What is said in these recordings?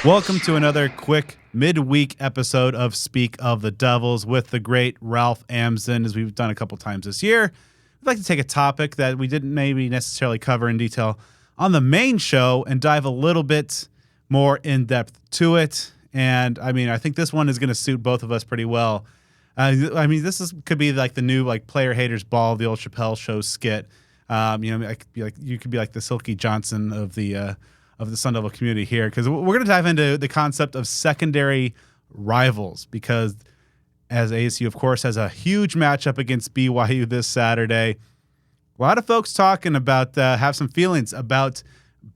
Welcome to another quick midweek episode of Speak of the Devils with the great Ralph Amsden, as we've done a couple times this year. I'd like to take a topic that we didn't maybe necessarily cover in detail on the main show and dive a little bit more in depth to it. And I think this one is going to suit both of us pretty well. Could be like the new player haters ball, the old Chappelle Show skit. You could be like the Silky Johnson of the Sun Devil community here, because we're going to dive into the concept of secondary rivals, because as ASU, of course, has a huge matchup against BYU this Saturday. A lot of folks talking about have some feelings about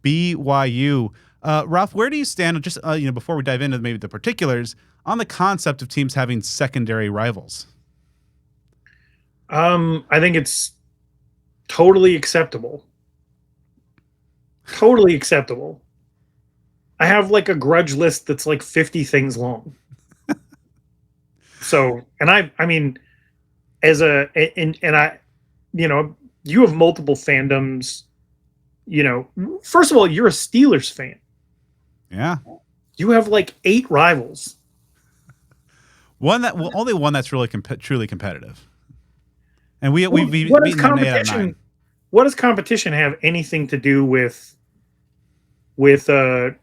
BYU. Ralph, where do you stand, just before we dive into maybe the particulars, on the concept of teams having secondary rivals? I think it's totally acceptable. Totally acceptable. I have like a grudge list that's like 50 things long. So, and I mean, you have multiple fandoms. First of all, you're a Steelers fan. Yeah. You have like 8 rivals. Only one that's really truly competitive. And we've beaten them 8 out of 9. What does competition have anything to do with a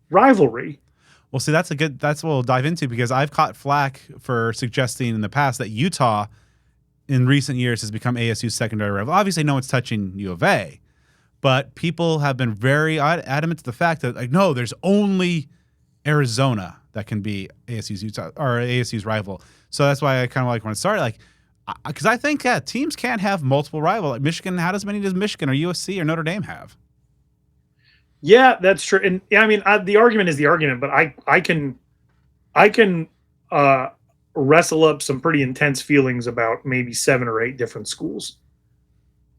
rivalry? Well, see, that's what we'll dive into, because I've caught flack for suggesting in the past that Utah in recent years has become ASU's secondary rival. Obviously, no one's touching U of A, but people have been very adamant to the fact that no, there's only Arizona that can be ASU's rival. So that's why I kind of like when it started, because I think teams can't have multiple rivals. Like Michigan, how does Michigan or USC or Notre Dame have? Yeah, that's true. And the argument is the argument, but I can wrestle up some pretty intense feelings about maybe 7 or 8 different schools.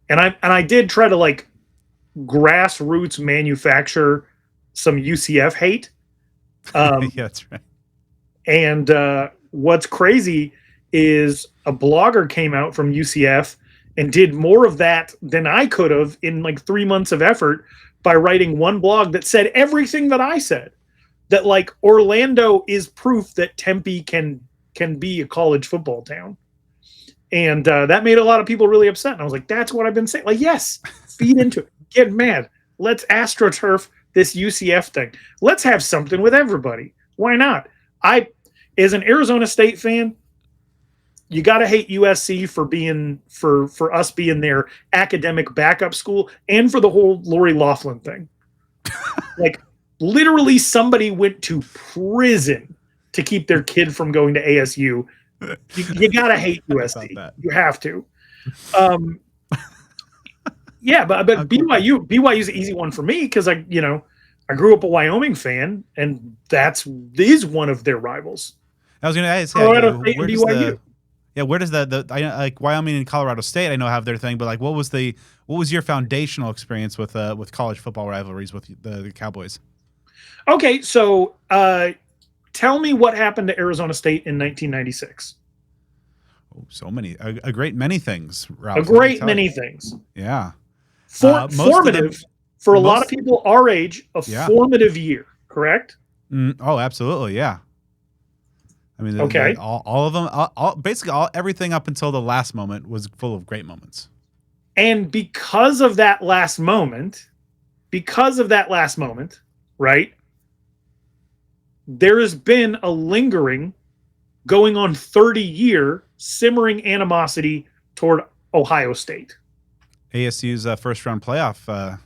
And I did try to grassroots manufacture some UCF hate. Yeah, that's right. And what's crazy is a blogger came out from UCF and did more of that than I could have in 3 months of effort, by writing one blog that said everything that I said, that Orlando is proof that Tempe can be a college football town. And that made a lot of people really upset. And I was like, that's what I've been saying. Yes, feed into it. Get mad. Let's AstroTurf this UCF thing. Let's have something with everybody. Why not? As an Arizona State fan, you got to hate USC for us being their academic backup school, and for the whole Lori Loughlin thing. Literally somebody went to prison to keep their kid from going to ASU. You got to hate USC. You have to. Yeah, but BYU is an easy one for me, because I grew up a Wyoming fan, and is one of their rivals. I was going to ask, Colorado State and BYU. Where does Wyoming and Colorado State, I know, have their thing, but what was your foundational experience with college football rivalries with the Cowboys? Okay, so tell me what happened to Arizona State in 1996. Oh, so many, a great many things, Ralph. A great many things. Yeah. Formative for a lot of people our age, formative year, correct? Oh, absolutely, yeah. Okay. All of them, basically everything up until the last moment was full of great moments. And because of that last moment, right, there has been a lingering, going on 30-year, simmering animosity toward Ohio State. ASU's first-round playoff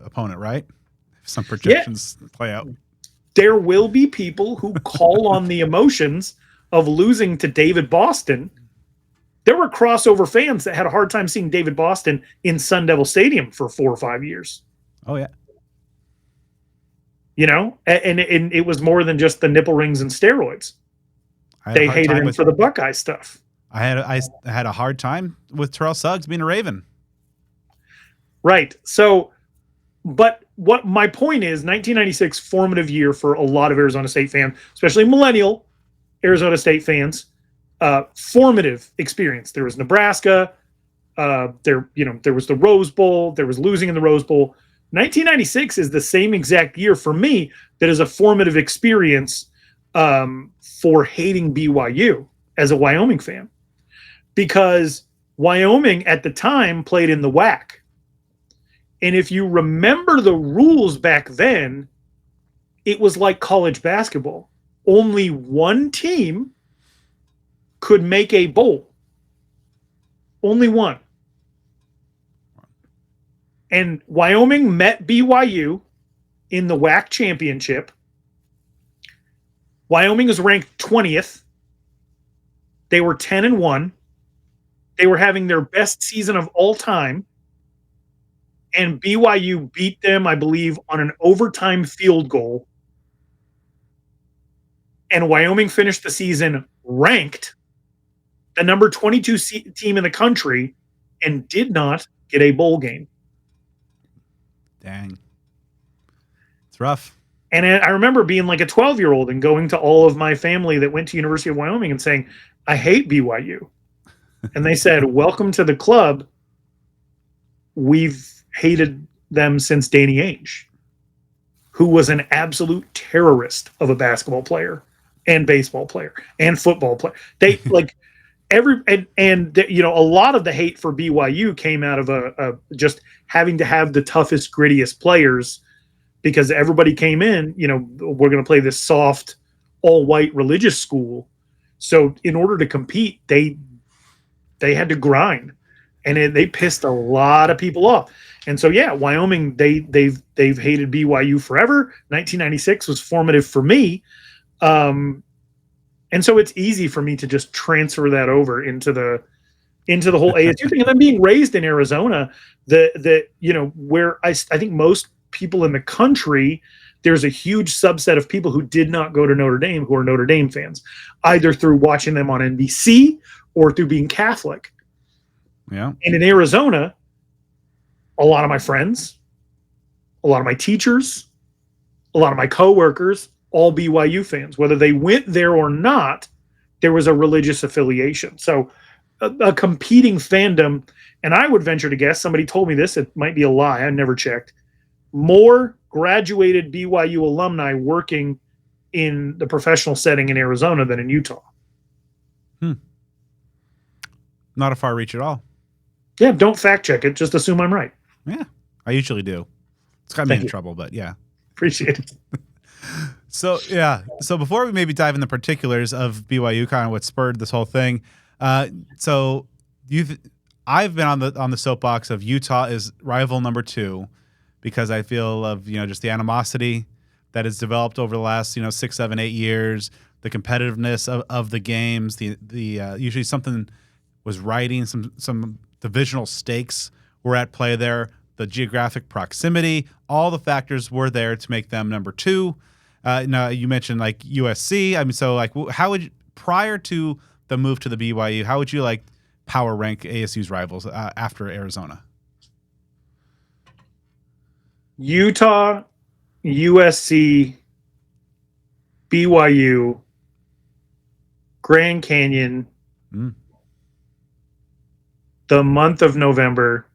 opponent, right? Some projections play out. There will be people who call on the emotions of losing to David Boston. There were crossover fans that had a hard time seeing David Boston in Sun Devil Stadium for 4 or 5 years. Oh, yeah. And it was more than just the nipple rings and steroids. They hated him for the Buckeye stuff. I had a hard time with Terrell Suggs being a Raven. Right. So, but what my point is, 1996, formative year for a lot of Arizona State fans, especially millennial Arizona State fans. Formative experience. There was Nebraska. There was the Rose Bowl. There was losing in the Rose Bowl. 1996 is the same exact year for me that is a formative experience for hating BYU as a Wyoming fan, because Wyoming at the time played in the WAC. And if you remember the rules back then, it was like college basketball. Only one team could make a bowl. Only one. And Wyoming met BYU in the WAC championship. Wyoming is ranked 20th. They were 10-1. They were having their best season of all time. And BYU beat them, I believe, on an overtime field goal. And Wyoming finished the season ranked, the number 22 team in the country, and did not get a bowl game. Dang. It's rough. And I remember being like a 12-year-old and going to all of my family that went to University of Wyoming and saying, I hate BYU. And they said, welcome to the club. We've hated them since Danny Ainge, who was an absolute terrorist of a basketball player and baseball player and football player. They like a lot of the hate for BYU came out of just having to have the toughest, grittiest players, because everybody came in, we're going to play this soft, all white religious school. So in order to compete, they had to grind, and they pissed a lot of people off. And so, yeah, Wyoming, they've hated BYU forever. 1996 was formative for me. And so it's easy for me to just transfer that over into the whole ASU thing. And then being raised in Arizona, where I think most people in the country, there's a huge subset of people who did not go to Notre Dame who are Notre Dame fans, either through watching them on NBC or through being Catholic. Yeah. And in Arizona, a lot of my friends, a lot of my teachers, a lot of my coworkers, all BYU fans. Whether they went there or not, there was a religious affiliation. So a competing fandom, and I would venture to guess, somebody told me this, it might be a lie, I never checked, more graduated BYU alumni working in the professional setting in Arizona than in Utah. Not a far reach at all. Yeah, don't fact check it. Just assume I'm right. Yeah, I usually do. It's got me in trouble, but yeah. Appreciate it. So, yeah. So before we maybe dive in the particulars of BYU, kind of what spurred this whole thing. I've been on the soapbox of Utah is rival number 2, because I feel of, just the animosity that has developed over the last, 6, 7, 8 years, the competitiveness of the games, the usually something was riding, some divisional stakes were at play there, the geographic proximity, all the factors were there to make them number 2. Now you mentioned like USC. I mean, so like, how would prior to the move to the BYU, how would you like power rank ASU's rivals after Arizona? Utah, USC, BYU, Grand Canyon, the month of November,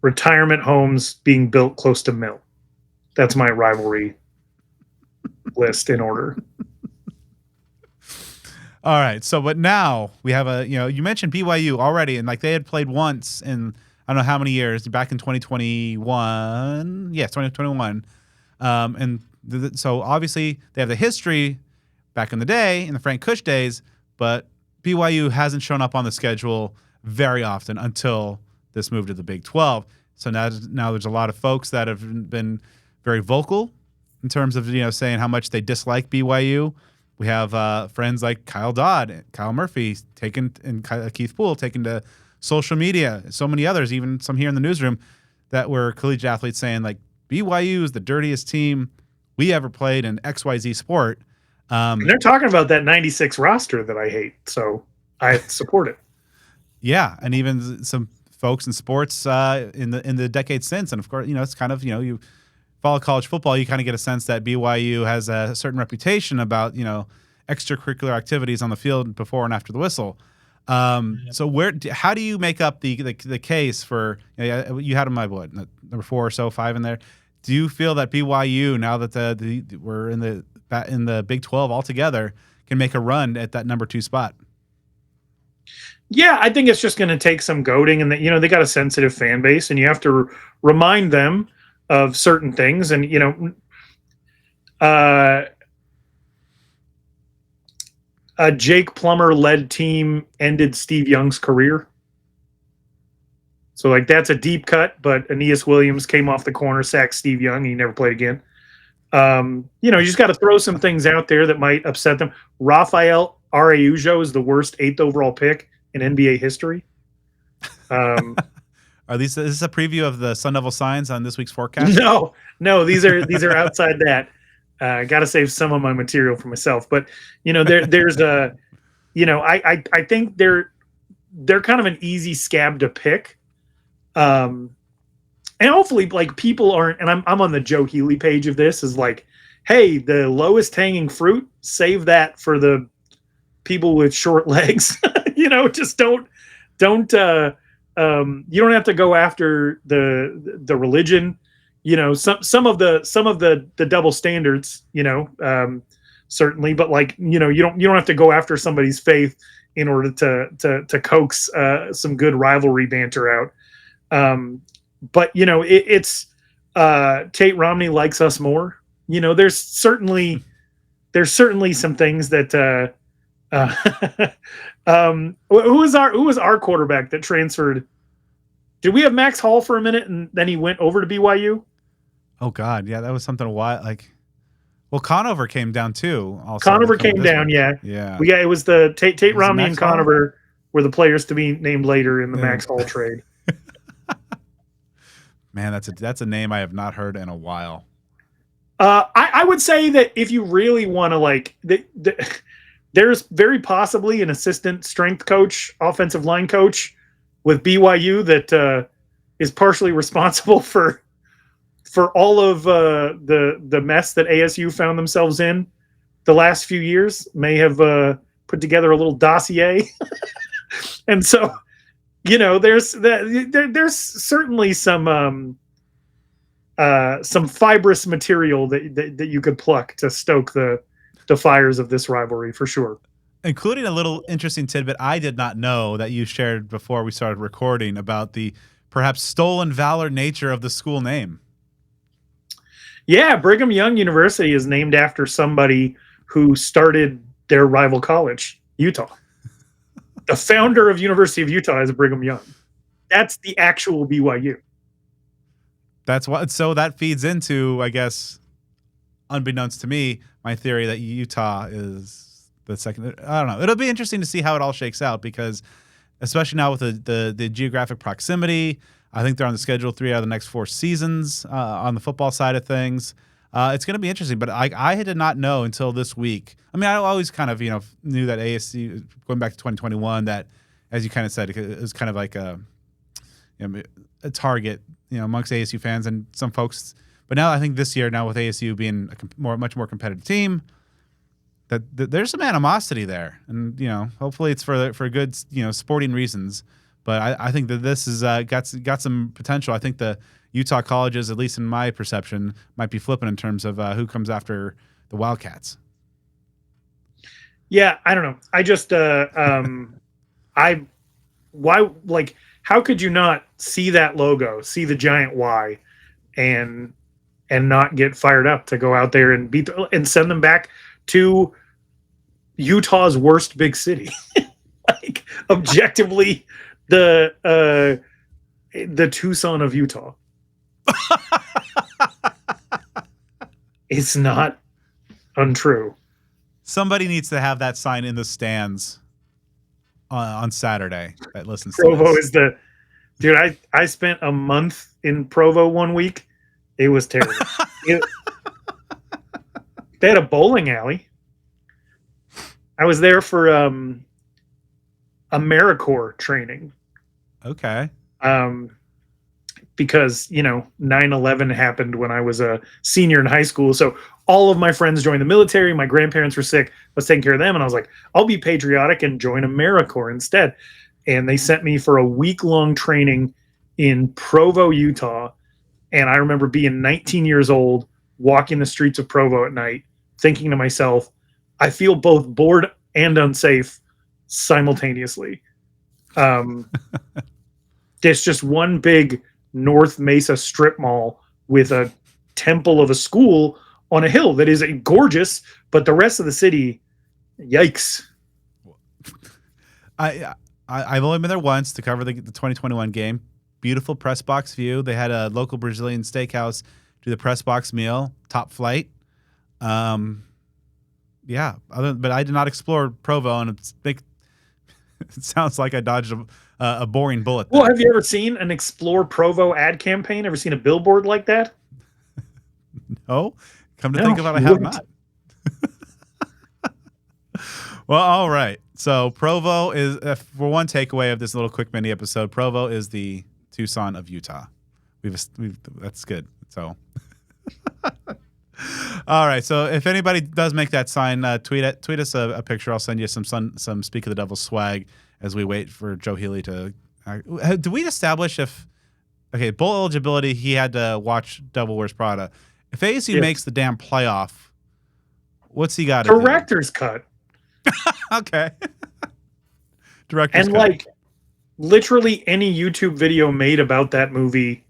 retirement homes being built close to Mill. That's my rivalry list in order. All right. So, but now we have you mentioned BYU already, and like they had played once in, I don't know how many years, back in 2021. Yes, 2021. So obviously they have the history back in the day, in the Frank Kush days, but BYU hasn't shown up on the schedule very often until this move to the Big 12. So now there's a lot of folks that have been very vocal in terms of, saying how much they dislike BYU. We have friends like Kyle Dodd, Kyle Murphy, and Keith Poole taken to social media. So many others, even some here in the newsroom, that were collegiate athletes saying like BYU is the dirtiest team we ever played in XYZ sport. And they're talking about that 96 roster that I hate, so I support it. Yeah, and even some folks in sports in the decades since, and of course, it's kind of you follow college football, you kind of get a sense that BYU has a certain reputation about extracurricular activities on the field before and after the whistle. So how do you make up the case for, you had them at what, number 4 or so, 5 in there? Do you feel that BYU, now that we're in the Big 12 altogether, can make a run at that number 2 spot? Yeah, I think it's just going to take some goading, and that they got a sensitive fan base, and you have to remind them of certain things, and a Jake Plummer led team ended Steve Young's career. So like that's a deep cut, but Aeneas Williams came off the corner, sacked Steve Young, and he never played again. You just got to throw some things out there that might upset them. Rafael Araujo is the worst 8th overall pick in NBA history. Is this a preview of the Sun Devil signs on this week's forecast? No, these are outside that. Got to save some of my material for myself, but there's a, I think they're kind of an easy scab to pick, and hopefully like people aren't. And I'm on the Joe Healy page of this, is like, hey, the lowest hanging fruit, save that for the people with short legs. Just don't. You don't have to go after the religion. Some of the double standards, certainly, but like, you don't have to go after somebody's faith in order to coax some good rivalry banter out. But it's Tate Romney likes us more. There's certainly some things that who was our quarterback that transferred? Did we have Max Hall for a minute and then he went over to BYU? Oh God, yeah, that was something wild. Conover came down too. Also, Conover came down, yeah. It was the Tate Romney and Conover were the players to be named later in the Max Hall trade. Man, that's a name I have not heard in a while. I would say that if you really want to there's very possibly an assistant strength coach, offensive line coach with BYU that is partially responsible for all of the mess that ASU found themselves in the last few years. May have put together a little dossier, and so there's certainly some fibrous material that you could pluck to stoke the fires of this rivalry for sure. Including a little interesting tidbit I did not know that you shared before we started recording about the perhaps stolen valor nature of the school name. Yeah, Brigham Young University is named after somebody who started their rival college, Utah. The founder of University of Utah is Brigham Young. That's the actual BYU. That's what. So that feeds into, I guess, unbeknownst to me, my theory that Utah is the second. I don't know. It'll be interesting to see how it all shakes out, because especially now with the geographic proximity, I think they're on the schedule 3 out of the next 4 seasons on the football side of things. It's going to be interesting, but I did not know until this week. I mean, I always kind of knew that ASU, going back to 2021, that, as you kind of said, it was kind of like a target amongst ASU fans and some folks. But now I think this year, now with ASU being a much more competitive team, that there's some animosity there, and hopefully it's for good sporting reasons. But I think that this is got some potential. I think the Utah colleges, at least in my perception, might be flipping in terms of who comes after the Wildcats. Yeah, I don't know. I just how could you not see that logo, see the giant Y, and not get fired up to go out there and beat and send them back to Utah's worst big city? Like, objectively, the Tucson of Utah. It's not untrue. Somebody needs to have that sign in the stands on Saturday that listens Provo to this. is the dude. I spent a month in Provo one week. It was terrible. They had a bowling alley. I was there for AmeriCorps training. Okay. because 9/11 happened when I was a senior in high school. So all of my friends joined the military. My grandparents were sick. I was taking care of them, and I was like, I'll be patriotic and join AmeriCorps instead. And they sent me for a week-long training in Provo, Utah. And I remember being 19 years old, walking the streets of Provo at night, thinking to myself, I feel both bored and unsafe simultaneously. There's just one big North Mesa strip mall with a temple of a school on a hill that is gorgeous, but the rest of the city, yikes. I've only been there once to cover the 2021 game. Beautiful press box view. They had a local Brazilian steakhouse do the press box meal, top flight. But I did not explore Provo, and it sounds like I dodged a boring bullet there. Well, have you ever seen an Explore Provo ad campaign? Ever seen a billboard like that? No. Come to think about it, I have not. Well, all right. So Provo is, for one takeaway of this little quick mini episode, Provo is the Tucson of Utah. That's good. So, all right. So if anybody does make that sign, tweet us a picture. I'll send you some Speak of the Devil swag as we wait for Joe Healy to. Do we establish bowl eligibility? He had to watch Devil Wears Prada. If ASU makes the damn playoff, what's he got to do? Director's cut. Okay. Director's and cut. Literally any YouTube video made about that movie,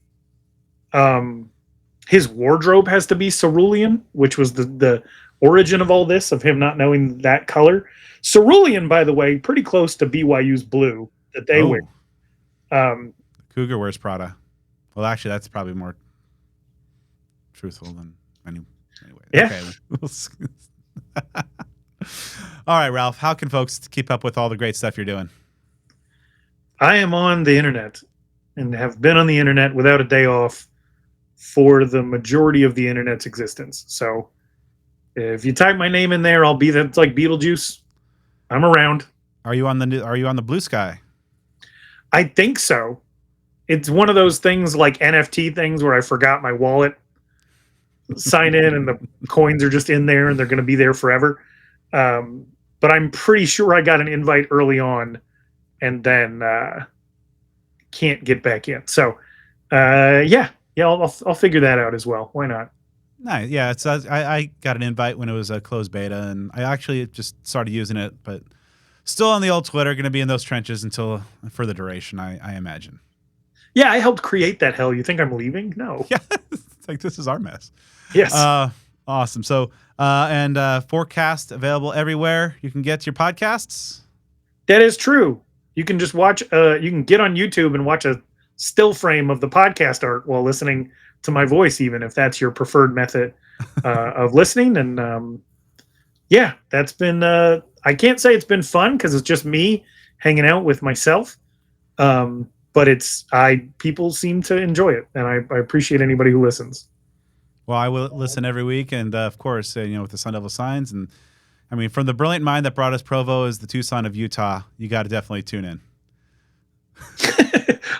his wardrobe has to be cerulean, which was the origin of all this, of him not knowing that color. Cerulean, by the way, pretty close to BYU's blue that they wear. Cougar wears Prada. Well, actually, that's probably more truthful than anyway. Yeah. Okay. All right, Ralph, how can folks keep up with all the great stuff you're doing? I am on the internet and have been on the internet without a day off for the majority of the internet's existence. So if you type my name in there, I'll be there. It's like Beetlejuice. I'm around. Are you on the Blue Sky? I think so. It's one of those things like NFT things where I forgot my wallet, sign in, and the coins are just in there and they're going to be there forever. But I'm pretty sure I got an invite early on and then can't get back in. So, I'll figure that out as well. Why not? Nice. Yeah, I got an invite when it was a closed beta, and I actually just started using it, but still on the old Twitter, going to be in those trenches until for the duration, I imagine. Yeah, I helped create that hell. You think I'm leaving? No. Yeah, it's like this is our mess. Yes. Awesome. So, Forecast available everywhere you can get your podcasts. That is true. You can just watch. You can get on YouTube and watch a still frame of the podcast art while listening to my voice, even if that's your preferred method of listening. And that's been. I can't say it's been fun because it's just me hanging out with myself. But people seem to enjoy it, and I appreciate anybody who listens. Well, I will listen every week, and of course, with the Sun Devil signs, and I mean, from the brilliant mind that brought us Provo is the Tucson of Utah. You got to definitely tune in.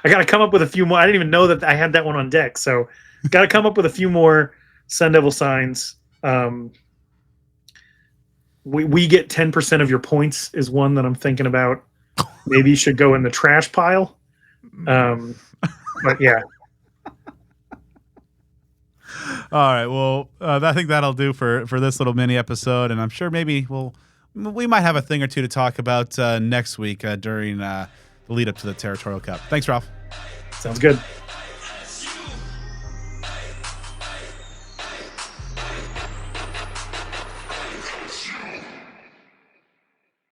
I got to come up with a few more. I didn't even know that I had that one on deck, so got to come up with a few more Sun Devil signs. We get 10% of your points is one that I'm thinking about. Maybe you should go in the trash pile. But yeah. All right. Well, I think that'll do for this little mini episode, and I'm sure maybe we might have a thing or two to talk about next week during the lead up to the Territorial Cup. Thanks, Ralph. Sounds good.